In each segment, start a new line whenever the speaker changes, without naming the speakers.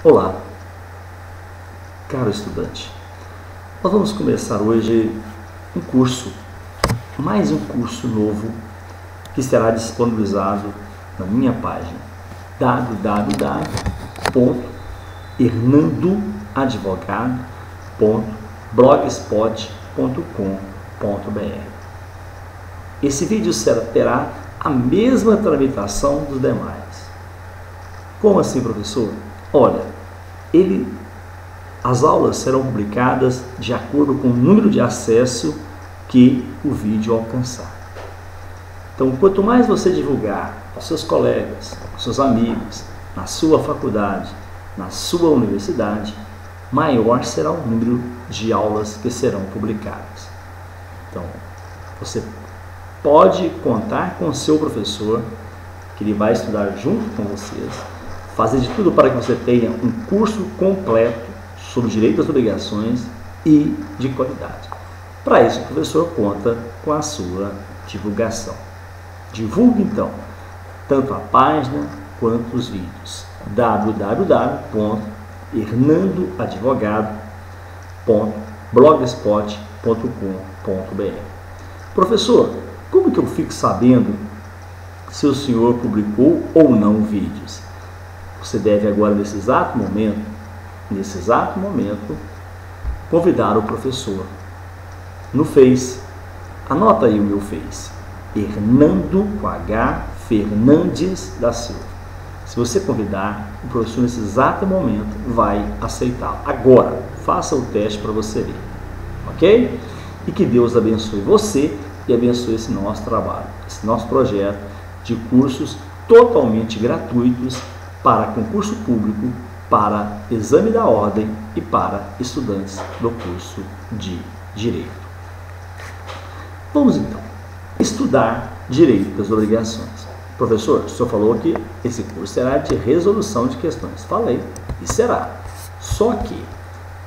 Olá, caro estudante. Nós vamos começar hoje mais um curso novo que será disponibilizado na minha página www.hernandoadvogado.blogspot.com.br. Esse vídeo terá a mesma tramitação dos demais. Como assim, professor? Olha, as aulas serão publicadas de acordo com o número de acesso que o vídeo alcançar. Então, quanto mais você divulgar aos seus colegas, aos seus amigos, na sua faculdade, na sua universidade, maior será o número de aulas que serão publicadas. Então, você pode contar com o seu professor, que ele vai estudar junto com vocês, fazer de tudo para que você tenha um curso completo sobre direito às obrigações e de qualidade. Para isso, o professor conta com a sua divulgação. Divulgue, então, tanto a página quanto os vídeos. www.hernandoadvogado.blogspot.com.br. Professor, como que eu fico sabendo se o senhor publicou ou não vídeos? Você deve agora, nesse exato momento, convidar o professor no Face. Anota aí o meu Face, Hernando com H Fernandes da Silva. Se você convidar, o professor nesse exato momento vai aceitá-lo. Agora, faça o teste para você ver, ok? E que Deus abençoe você e abençoe esse nosso trabalho, esse nosso projeto de cursos totalmente gratuitos para concurso público, para exame da ordem e para estudantes do curso de Direito. Vamos então estudar Direito das Obrigações. Professor, o senhor falou que esse curso será de resolução de questões. Falei, e será. Só que,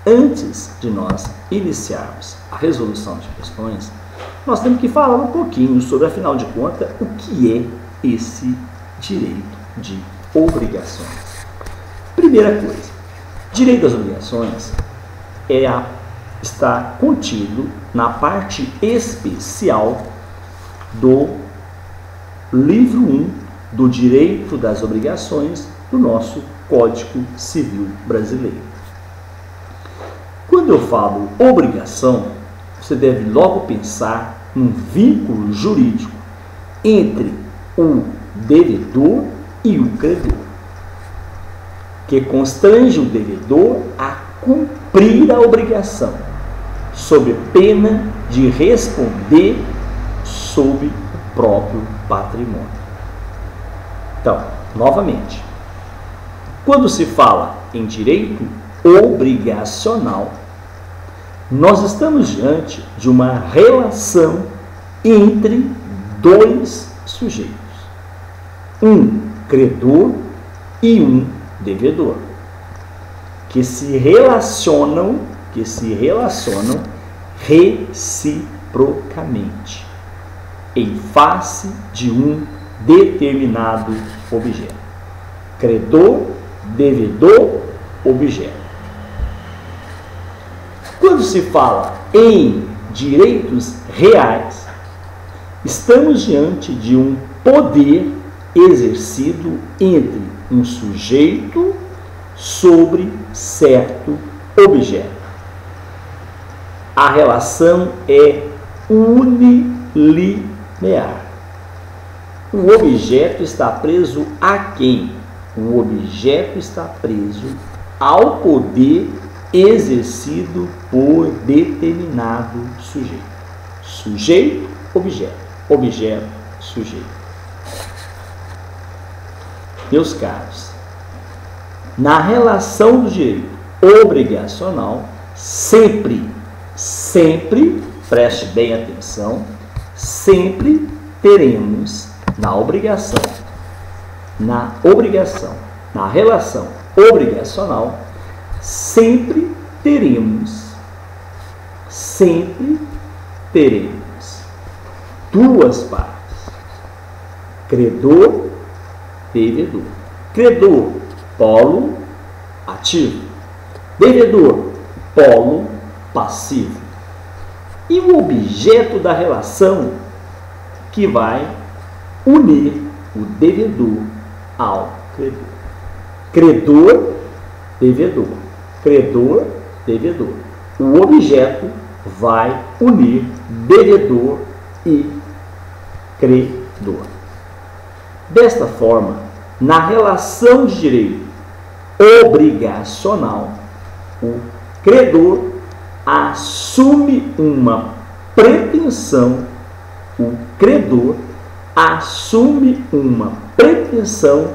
antes de nós iniciarmos a resolução de questões, nós temos que falar um pouquinho sobre, afinal de contas, o que é esse direito de obrigações. Primeira coisa, direito das obrigações está contido na parte especial do livro 1 do Direito das Obrigações do nosso Código Civil Brasileiro. Quando eu falo obrigação, você deve logo pensar num vínculo jurídico entre o devedor e o credor, que constrange o devedor a cumprir a obrigação, sob pena de responder sob o próprio patrimônio. Então, novamente, quando se fala em direito obrigacional, nós estamos diante de uma relação entre dois sujeitos, um credor e um devedor, que se relacionam reciprocamente em face de um determinado objeto. Credor, devedor, objeto. Quando se fala em direitos reais, estamos diante de um poder exercido entre um sujeito sobre certo objeto. A relação é unilinear. O objeto está preso a quem? O objeto está preso ao poder exercido por determinado sujeito. Sujeito, objeto. Objeto, sujeito. Meus caros, na relação do direito obrigacional, sempre, preste bem atenção, sempre teremos na relação obrigacional, sempre teremos duas partes, credor, devedor. Credor, polo, ativo. Devedor, polo passivo. E o objeto da relação que vai unir o devedor ao credor. Credor, devedor. Credor, devedor. O objeto vai unir devedor e credor. Desta forma, na relação de direito obrigacional, o credor assume uma pretensão, o credor assume uma pretensão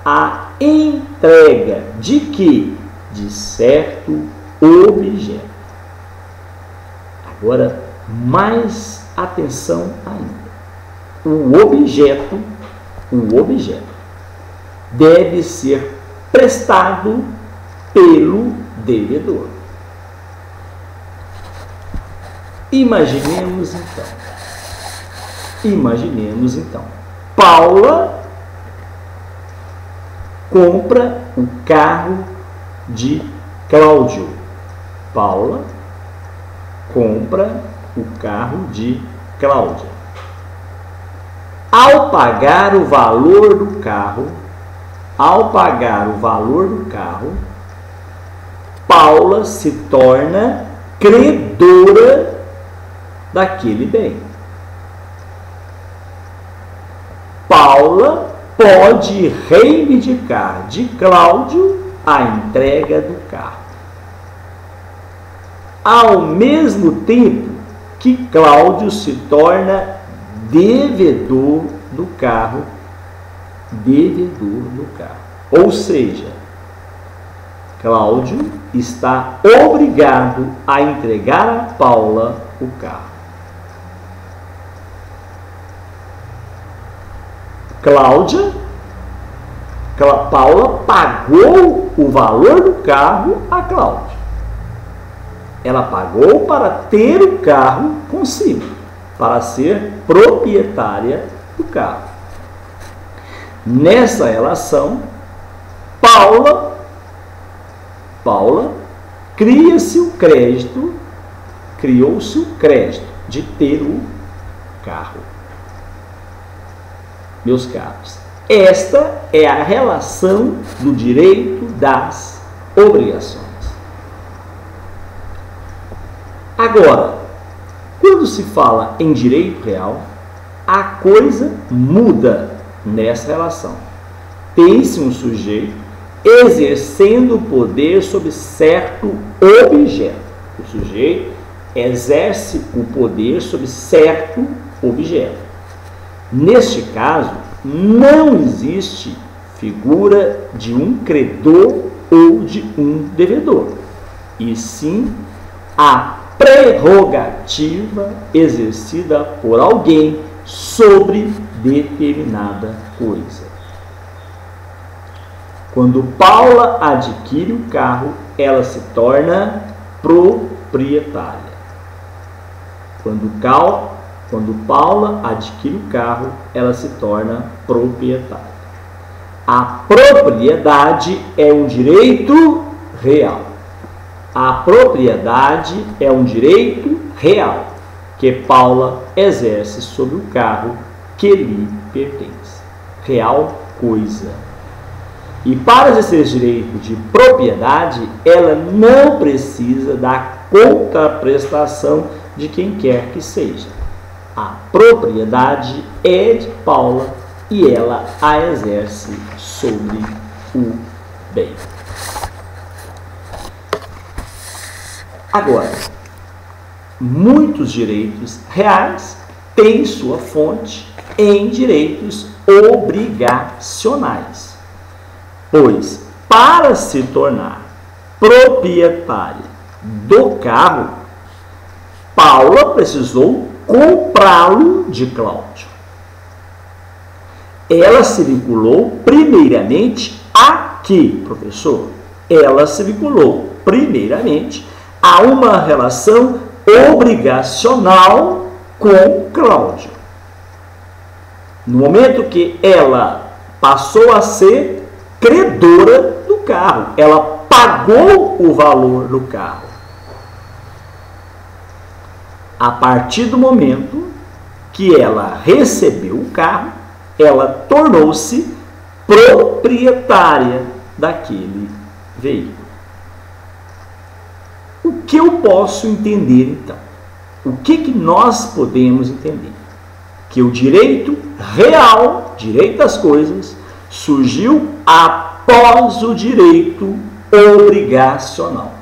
à entrega de quê? De certo objeto. Agora, mais atenção ainda. O objeto deve ser prestado pelo devedor. Imaginemos então, Paula compra o carro de Cláudio. Paula compra o carro de Cláudia. Ao pagar o valor do carro, Paula se torna credora daquele bem. Paula pode reivindicar de Cláudio a entrega do carro. Ao mesmo tempo que Cláudio se torna devedor do carro. Ou seja, Cláudio está obrigado a entregar a Paula o carro. Paula pagou o valor do carro a Cláudio. Ela pagou para ter o carro consigo, para ser proprietária do carro. Nessa relação, Paula criou-se o crédito de ter o carro. Meus caros, esta é a relação do direito das obrigações. Agora, quando se fala em direito real, a coisa muda nessa relação. Tem-se um sujeito exercendo o poder sobre certo objeto. O sujeito exerce o poder sobre certo objeto. Neste caso, não existe figura de um credor ou de um devedor, e sim a prerrogativa exercida por alguém sobre determinada coisa. Quando Paula adquire o carro, ela se torna proprietária. Quando Paula adquire o carro, ela se torna proprietária. A propriedade é um direito real. A propriedade é um direito real que Paula exerce sobre o carro que lhe pertence. Real coisa. E para exercer esse direito de propriedade, ela não precisa da contraprestação de quem quer que seja. A propriedade é de Paula e ela a exerce sobre o bem. Agora, muitos direitos reais têm sua fonte em direitos obrigacionais, pois para se tornar proprietária do carro, Paula precisou comprá-lo de Cláudio. Ela se vinculou primeiramente a quê, professor? Ela se vinculou primeiramente a uma relação obrigacional com Cláudio. No momento que ela passou a ser credora do carro, ela pagou o valor do carro. A partir do momento que ela recebeu o carro, ela tornou-se proprietária daquele veículo. O que eu posso entender então? O que nós podemos entender? Que o direito real, direito das coisas, surgiu após o direito obrigacional.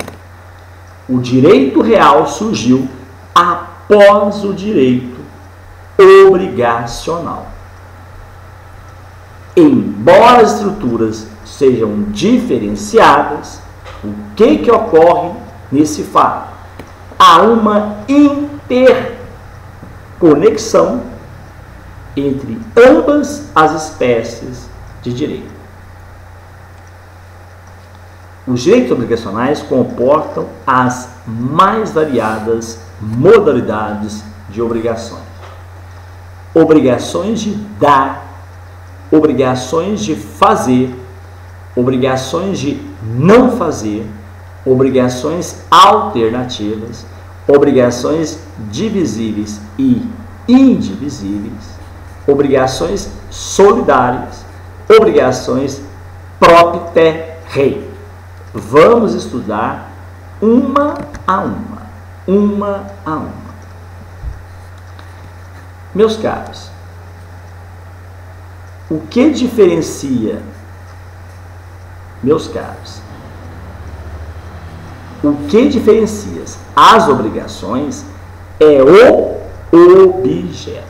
O direito real surgiu após o direito obrigacional. Embora as estruturas sejam diferenciadas, o que ocorre nesse fato? Há uma interconexão entre ambas as espécies de direito. Os direitos obrigacionais comportam as mais variadas modalidades de obrigações. Obrigações de dar, obrigações de fazer, obrigações de não fazer, obrigações alternativas, obrigações divisíveis e indivisíveis, obrigações solidárias, obrigações propter rei. Vamos estudar uma a uma. Meus caros, o que diferencia, as obrigações é o objeto.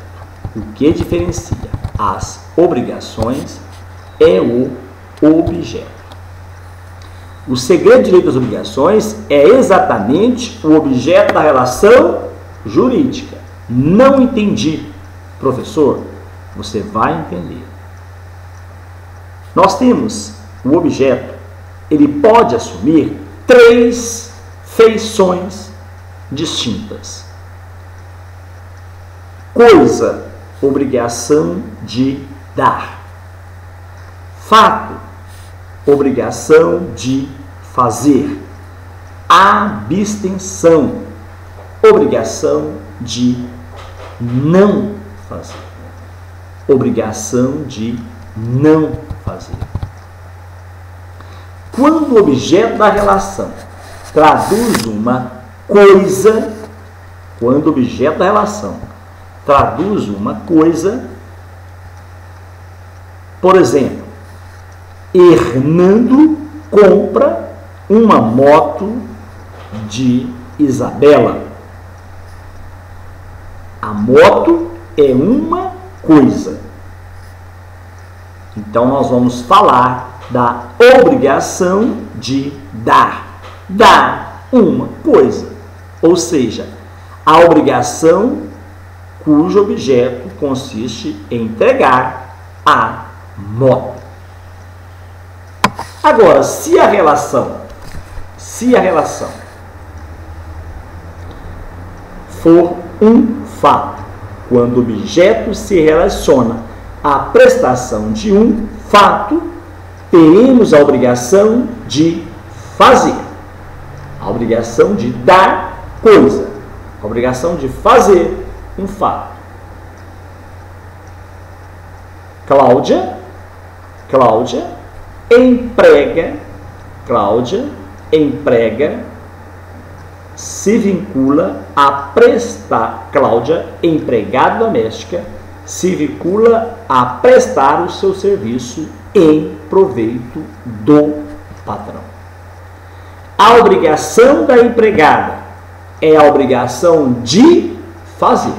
O que diferencia as obrigações é o objeto. O segredo de direito das obrigações é exatamente o objeto da relação jurídica. Não entendi, professor? Você vai entender. Nós temos o objeto, ele pode assumir 3 feições distintas. Coisa, obrigação de dar. Fato, obrigação de fazer. Abstenção, obrigação de não fazer. Obrigação de não fazer. Quando o objeto da relação traduz uma coisa, por exemplo, Hernando compra uma moto de Isabela. A moto é uma coisa. Então, nós vamos falar da obrigação de dar. Dar uma coisa. Ou seja, a obrigação cujo objeto consiste em entregar a moto. Agora, se a relação for um fato, quando o objeto se relaciona à prestação de um fato, teremos a obrigação de fazer, a obrigação de dar coisa, a obrigação de fazer um fato. Cláudia emprega, se vincula a prestar, Cláudia, empregada doméstica, se vincula a prestar o seu serviço em proveito do patrão. A obrigação da empregada é a obrigação de fazer,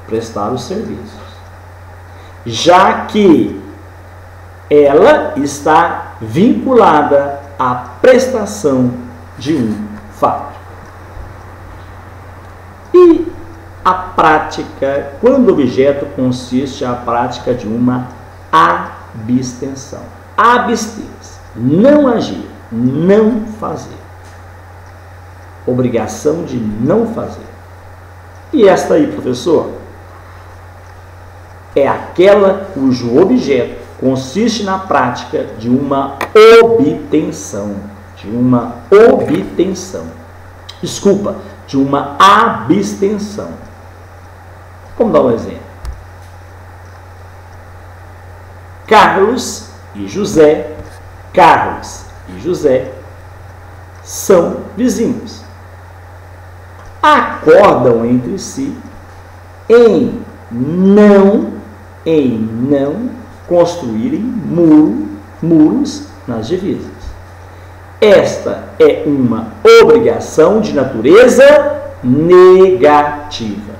prestar os serviços, já que ela está vinculada à prestação de um fato. E a prática, quando o objeto consiste a prática de uma abstenção. Abster-se, não agir, não fazer. Obrigação de não fazer. E esta aí, professor, é aquela cujo objeto consiste na prática de uma obtenção. de uma obtenção. Desculpa, de uma abstenção. Vamos dar um exemplo. Carlos e José são vizinhos. Acordam entre si em não construírem muros nas divisas. Esta é uma obrigação de natureza negativa.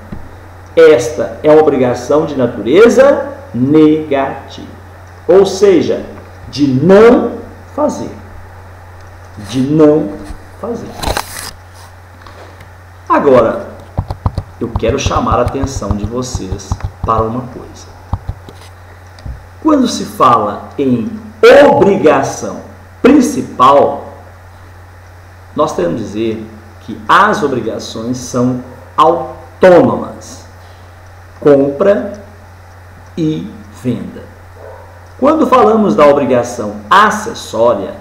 Esta é uma obrigação de natureza negativa. Ou seja, de não fazer. De não fazer. Agora, eu quero chamar a atenção de vocês para uma coisa. Quando se fala em obrigação principal, nós temos que dizer que as obrigações são autônomas. Compra e venda. Quando falamos da obrigação acessória,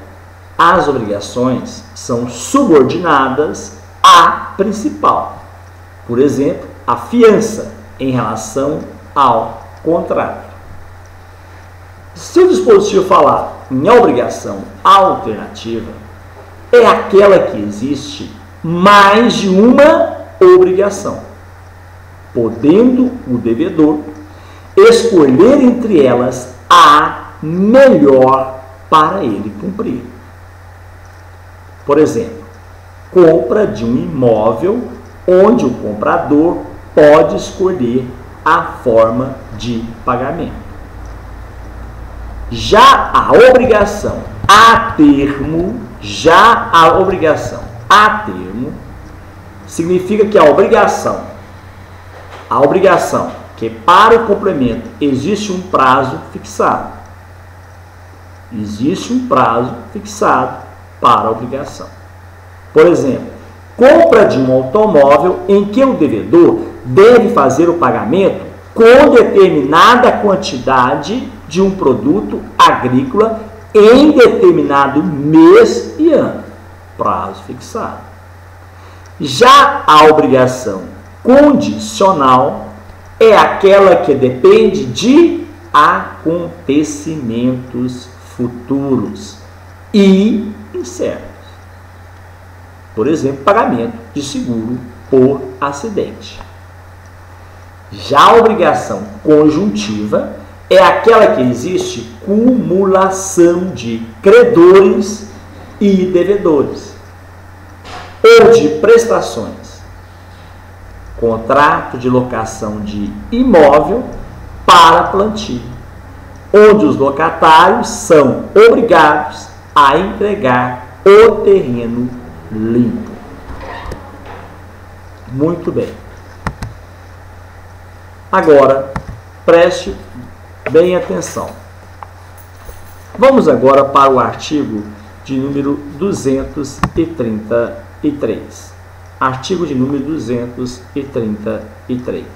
as obrigações são subordinadas à principal. Por exemplo, a fiança em relação ao contrato. Se o dispositivo falar em obrigação alternativa, é aquela que existe mais de uma obrigação, podendo o devedor escolher entre elas a melhor para ele cumprir. Por exemplo, compra de um imóvel onde o comprador pode escolher a forma de pagamento. Já a obrigação a termo, significa que a obrigação que para o complemento existe um prazo fixado. Existe um prazo fixado para a obrigação. Por exemplo, compra de um automóvel em que o devedor deve fazer o pagamento com determinada quantidade de um produto agrícola em determinado mês e ano. Prazo fixado. Já a obrigação condicional é aquela que depende de acontecimentos futuros e incertos. Por exemplo, pagamento de seguro por acidente. Já a obrigação conjuntiva é aquela que existe cumulação de credores e devedores, ou de prestações. Contrato de locação de imóvel para plantio, onde os locatários são obrigados a entregar o terreno limpo. Muito bem. Agora, preste bem atenção. Vamos agora para o artigo de número 233. Artigo de número 233.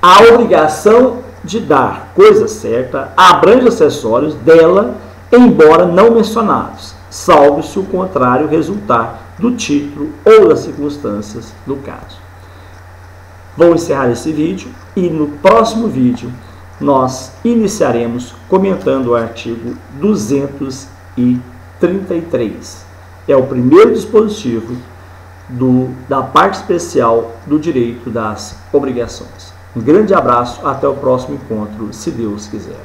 A obrigação de dar coisa certa abrange acessórios dela, embora não mencionados, salvo se o contrário resultar do título ou das circunstâncias do caso. Vou encerrar esse vídeo e no próximo vídeo nós iniciaremos comentando o artigo 233. É o primeiro dispositivo da parte especial do direito das obrigações. Um grande abraço, até o próximo encontro, se Deus quiser.